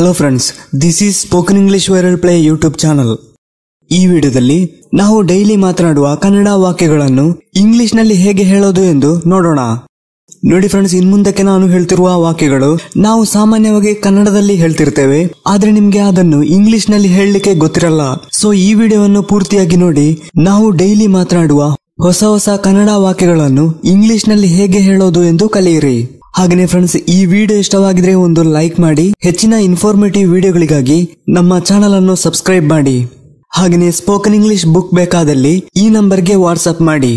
Hello friends, this is spoken English viral play YouTube channel. ಈ ವಿಡಿಯೋದಲ್ಲಿ ನಾವು daily ಮಾತನಾಡುವ ಕನ್ನಡ ವಾಕ್ಯಗಳನ್ನು ಇಂಗ್ಲಿಷ್ ನಲ್ಲಿ ಹೇಗೆ ಹೇಳೋದು ಎಂದು ನೋಡೋಣ. ನೋಡಿ ಫ್ರೆಂಡ್ಸ್, ಇನ್ಮುಂದಕ್ಕೆ ನಾನು ಹೇಳ್ತಿರುವ ವಾಕ್ಯಗಳು ನಾವು ಸಾಮಾನ್ಯವಾಗಿ ಕನ್ನಡದಲ್ಲಿ ಹೇಳ್ತಿರ್ತೇವೆ, ಆದ್ರೆ ನಿಮ್ಗೆ ಅದನ್ನು ಇಂಗ್ಲಿಷ್ ನಲ್ಲಿ ಹೇಳಲಿಕ್ಕೆ ಗೊತ್ತಿರಲ್ಲ. ಸೊ ಈ ವಿಡಿಯೋವನ್ನು ಪೂರ್ತಿಯಾಗಿ ನೋಡಿ. ನಾವು ಡೈಲಿ ಮಾತನಾಡುವ ಹೊಸ ಹೊಸ ಕನ್ನಡ ವಾಕ್ಯಗಳನ್ನು ಇಂಗ್ಲಿಷ್ ನಲ್ಲಿ ಹೇಗೆ ಹೇಳೋದು ಎಂದು ಕಲಿಯಿರಿ. ಹಾಗೇನೆ ಫ್ರೆಂಡ್ಸ್, ಈ ವಿಡಿಯೋ ಇಷ್ಟವಾಗಿದ್ರೆ ಒಂದು ಲೈಕ್ ಮಾಡಿ. ಹೆಚ್ಚಿನ ಇನ್ಫಾರ್ಮೇಟಿವ್ ವಿಡಿಯೋಗಳಿಗಾಗಿ ನಮ್ಮ ಚಾನಲ್ ಅನ್ನು ಸಬ್ಸ್ಕ್ರೈಬ್ ಮಾಡಿ. ಹಾಗೇನೆ ಸ್ಪೋಕನ್ ಇಂಗ್ಲಿಷ್ ಬುಕ್ ಬೇಕಾದಲ್ಲಿ ಈ ನಂಬರ್ಗೆ ವಾಟ್ಸ್ಆಪ್ ಮಾಡಿ.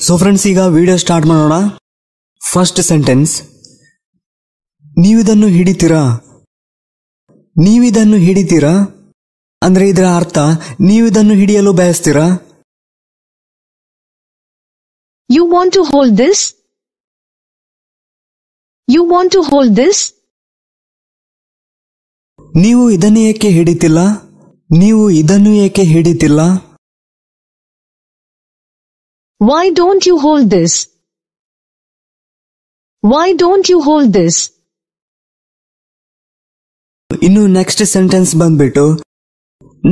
ಸೊ ಫ್ರೆಂಡ್ಸ್, ಈಗ ವಿಡಿಯೋ ಸ್ಟಾರ್ಟ್ ಮಾಡೋಣ. ಫಸ್ಟ್ ಸೆಂಟೆನ್ಸ್, ನೀವಿದನ್ನು ಹಿಡಿತೀರಾ. ನೀವಿದನ್ನು ಹಿಡಿತೀರಾ ಅಂದ್ರೆ ಇದರ ಅರ್ಥ ನೀವಿದನ್ನು ಹಿಡಿಯಲು ಬಯಸ್ತೀರಾ. You want to hold this? You want to hold this? ನೀವು ಇದನ್ನು ಏಕೆ ಹಿಡಿತಿಲ್ಲ. ನೀವು ಇದನ್ನು ಏಕೆ ಹಿಡಿತಿಲ್ಲ. Why don't you hold this? Why don't you hold this? ಇನ್ನು ನೆಕ್ಸ್ಟ್ ಸೆಂಟೆನ್ಸ್ ಬಂದ್ಬಿಟ್ಟು,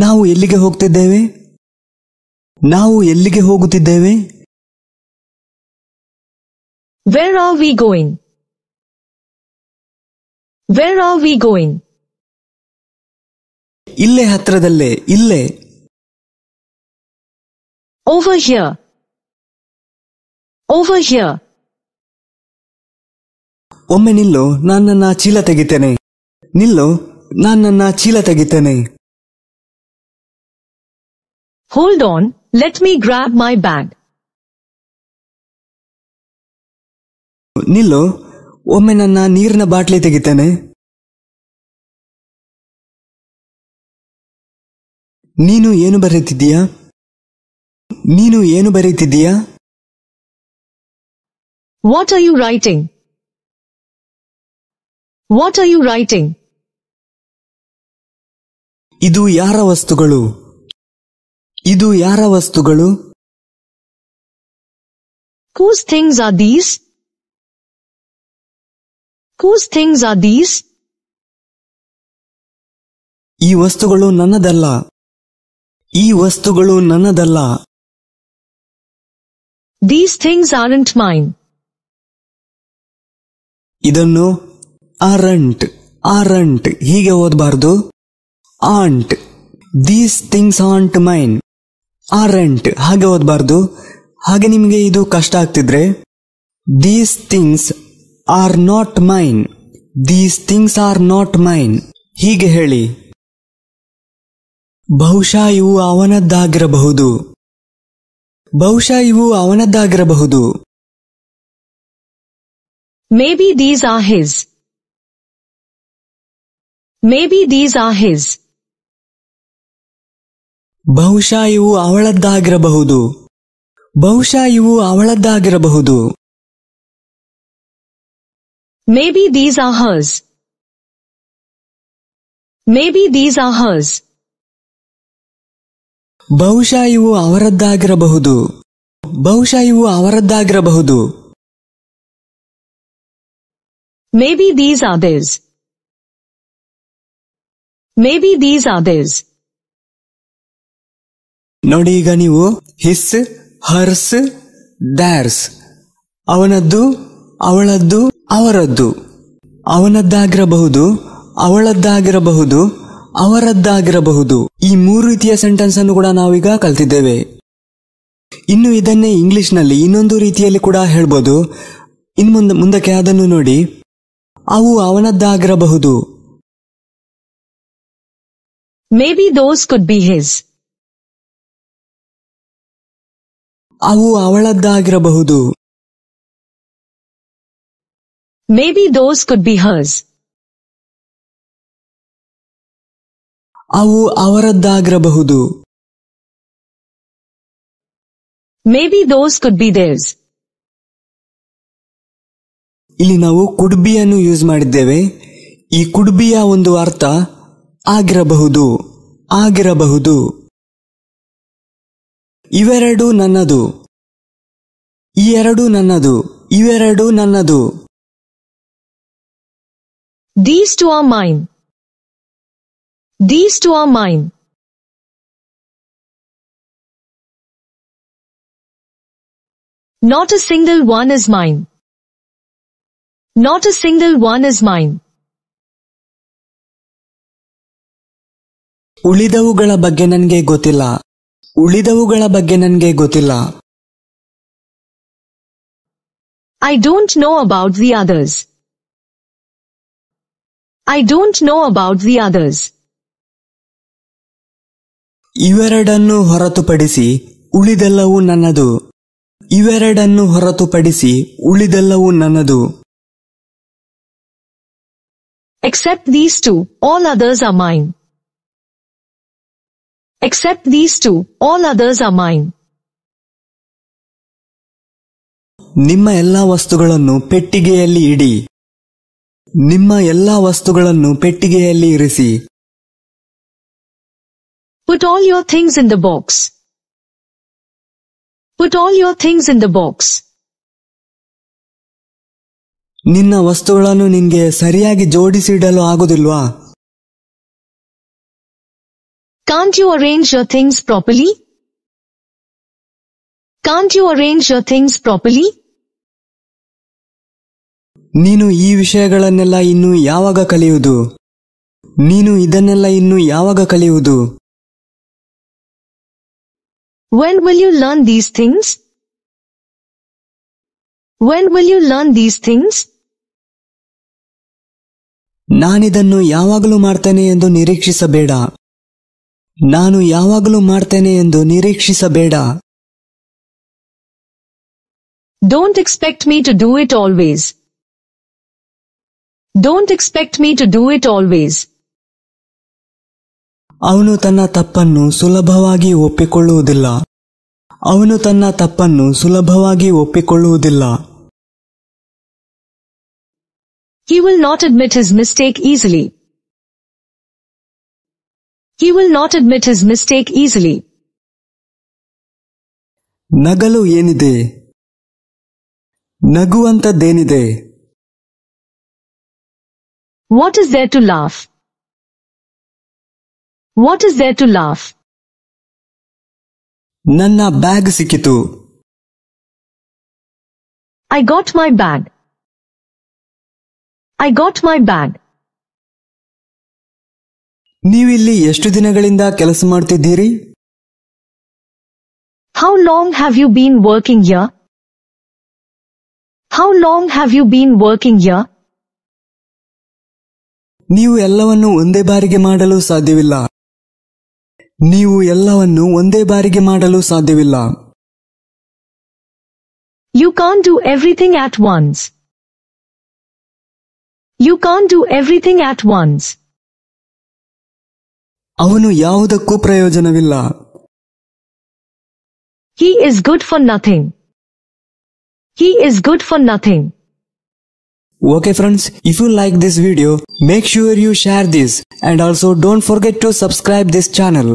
ನಾವು ಎಲ್ಲಿಗೆ ಹೋಗ್ತಿದ್ದೇವೆ. ನಾವು ಎಲ್ಲಿಗೆ ಹೋಗುತ್ತಿದ್ದೇವೆ. Where are we going? Where are we going? ಇಲ್ಲೇ ಹತ್ರದಲ್ಲೇ, ಇಲ್ಲೇ. Over here. Over here. ಒಮ್ಮೆ ನಿಲ್ಲು, ನಾನು ನನ್ನ ಚೀಲ ತೆಗಿತೇನೆ. ನಿಲ್ಲು, ನಾನು ನನ್ನ ಚೀಲ ತೆಗಿತೇನೆ. Hold on, let me grab my bag. ನಿಲ್ಲು, ಒಮ್ಮೆ ನನ್ನ ನೀರಿನ ಬಾಟ್ಲಿ ತೆಗಿತೇನೆ. ನೀನು ಏನು ಬರೀತಿದ್ದೀಯಾ. ನೀನು ಏನು ಬರೀತಿದ್ದೀಯಾ. What are you writing? What are you writing? ಇದು ಯಾರ ವಸ್ತುಗಳು. ಇದು ಯಾರ ವಸ್ತುಗಳು. Whose things are these? Whose things are these? ಈ ವಸ್ತುಗಳು ನನ್ನದಲ್ಲ. ಈ ವಸ್ತುಗಳು ನನ್ನದಲ್ಲ. These things aren't mine. ಇದನ್ನು ಆರಂಟ್ ಆರಂಟ್ ಹೀಗೆ ಓದಬಾರ್ದು. Aren't. These things aren't mine. Aren't ಹಾಗೆ ಓದಬಾರ್ದು. ಹಾಗೆ ನಿಮಗೆ ಇದು ಕಷ್ಟ ಆಗ್ತಿದ್ರೆ, these things are not mine. These things are not mine ಹೀಗೆ ಹೇಳಿ. ಬಹುಶಃ ಇವು ಅವನದ್ದಾಗಿರಬಹುದು. ಬಹುಶಃ ಇವು ಅವನದ್ದಾಗಿರಬಹುದು. Maybe these are his. Maybe these are his. ಬಹುಶಃ ಇವು ಅವಳದ್ದಾಗಿರಬಹುದು. ಬಹುಶಃ ಇವು ಅವಳದ್ದಾಗಿರಬಹುದು. Maybe these are hers. Maybe these are hers. ಬಹುಶಃ ಇವು ಅವರದ್ದಾಗಿರಬಹುದು. ಬಹುಶಃ ಇವು ಅವರದ್ದಾಗಿರಬಹುದು. Maybe these are theirs. Maybe these are theirs. ನೋಡಿ, ಈಗ ನೀವು ಹಿಸ್, ಹರ್ಸ್, ದ್ಯಾರ್ಸ್, ಅವನದ್ದು, ಅವಳದ್ದು, ಅವರದ್ದು, ಅವನದ್ದಾಗಿರಬಹುದು, ಅವಳದ್ದಾಗಿರಬಹುದು, ಅವರದ್ದಾಗಿರಬಹುದು, ಈ 3 ರೀತಿಯ ಸೆಂಟೆನ್ಸ್ ಅನ್ನು ಕೂಡ ನಾವೀಗ ಕಲ್ತಿದ್ದೇವೆ. ಇನ್ನು ಇದನ್ನೇ ಇಂಗ್ಲಿಷ್ ನಲ್ಲಿ ಇನ್ನೊಂದು ರೀತಿಯಲ್ಲಿ ಕೂಡ ಹೇಳ್ಬೋದು. ಇನ್ನು ಮುಂದಕ್ಕೆ ಅದನ್ನು ನೋಡಿ. ಅವು ಅವನದ್ದಾಗಿರಬಹುದು. Maybe those could be his. ಅವು ಅವಳದ್ದಾಗಿರಬಹುದು. Maybe those could be hers. ಅವು ಅವರದ್ದಾಗಿರಬಹುದು. Maybe those could be theirs. ಇಲ್ಲಿ ನಾವು ಕುಡ್ ಬಿ ಅನ್ನು ಯೂಸ್ ಮಾಡಿದ್ದೇವೆ. ಈ ಕುಡ್ ಬಿಯ ಒಂದು ಅರ್ಥ ಆಗಿರಬಹುದು, ಆಗಿರಬಹುದು. ಇವೆರಡು ನನ್ನದು. ಈ ಎರಡು ನನ್ನದು. ಇವೆರಡು ನನ್ನದು. These two are mine. These two are mine. Not a single one is mine. Not a single one is mine. ಉಳಿದವುಗಳ ಬಗ್ಗೆ ನನಗೆ ಗೊತ್ತಿಲ್ಲ. ಉಳಿದವುಗಳ ಬಗ್ಗೆ ನನಗೆ ಗೊತ್ತಿಲ್ಲ. I don't know about the others. I don't know about the others. ಇವೆರಡನ್ನು ಹೊರತುಪಡಿಸಿ ಉಳಿದೆಲ್ಲವೂ ನನ್ನದು. ಇವೆರಡನ್ನು ಹೊರತುಪಡಿಸಿ ಉಳಿದೆಲ್ಲವೂ ನನ್ನದು. Except these two, all others are mine. Except these two, all others are mine. ನಿಮ್ಮ ಎಲ್ಲಾ ವಸ್ತುಗಳನ್ನು ಪೆಟ್ಟಿಗೆಯಲ್ಲಿ ಇಡಿ. ನಿಮ್ಮ ಎಲ್ಲಾ ವಸ್ತುಗಳನ್ನು ಪೆಟ್ಟಿಗೆಯಲ್ಲಿ ಇರಿಸಿ. Put all your things in the box. Put all your things in the box. ನಿನ್ನ ವಸ್ತುಗಳನ್ನು ನಿನಗೆ ಸರಿಯಾಗಿ ಜೋಡಿಸಿಡಲು ಆಗುವುದಿಲ್ವಾ? Can't you arrange your things properly? Can't you arrange your things properly? ನೀನು ಈ ವಿಷಯಗಳನ್ನೆಲ್ಲ ಇನ್ನು ಯಾವಾಗ ಕಲಿಯುವುದು? ನೀನು ಇದನ್ನೆಲ್ಲ ಇನ್ನು ಯಾವಾಗ ಕಲಿಯುವುದು? When will you learn these things? When will you learn these things? ನಾನಿದನ್ನು ಯಾವಾಗಲೂ ಮಾಡ್ತೇನೆ ಎಂದು ನಿರೀಕ್ಷಿಸಬೇಡ. ನಾನು ಯಾವಾಗಲೂ ಮಾಡ್ತೇನೆ ಎಂದು ನಿರೀಕ್ಷಿಸಬೇಡ. Don't expect me to do it always. Don't expect me to do it always. ಅವನು ತನ್ನ ತಪ್ಪನ್ನು ಸುಲಭವಾಗಿ ಒಪ್ಪಿಕೊಳ್ಳುವುದಿಲ್ಲ. ಅವನು ತನ್ನ ತಪ್ಪನ್ನು ಸುಲಭವಾಗಿ ಒಪ್ಪಿಕೊಳ್ಳುವುದಿಲ್ಲ. He will not admit his mistake easily. He will not admit his mistake easily. ನಗಲು ಏನಿದೆ? ನಗುವಂತದ್ದೇನಿದೆ? What is there to laugh? What is there to laugh? ನನ್ನ ಬ್ಯಾಗ್ ಸಿಕ್ಕಿತು. I got my bag. I got my bag. ನೀವಿಲ್ಲಿ ಎಷ್ಟು ದಿನಗಳಿಂದ ಕೆಲಸ ಮಾಡ್ತಿದ್ದೀರಿ? How long have you been working here? How long have you been working here? ನೀವು ಎಲ್ಲವನ್ನು ಒಂದೇ ಬಾರಿಗೆ ಮಾಡಲು ಸಾಧ್ಯವಿಲ್ಲ. ನೀವು ಎಲ್ಲವನ್ನು ಒಂದೇ ಬಾರಿಗೆ ಮಾಡಲು ಸಾಧ್ಯವಿಲ್ಲ. You can't do everything at once. You can't do everything at once. ಅವನು ಯಾವುದಕ್ಕೂ ಪ್ರಯೋಜನವಿಲ್ಲ. He is good for nothing. He is good for nothing. Okay friends, if you like this video, make sure you share this and also don't forget to subscribe this channel.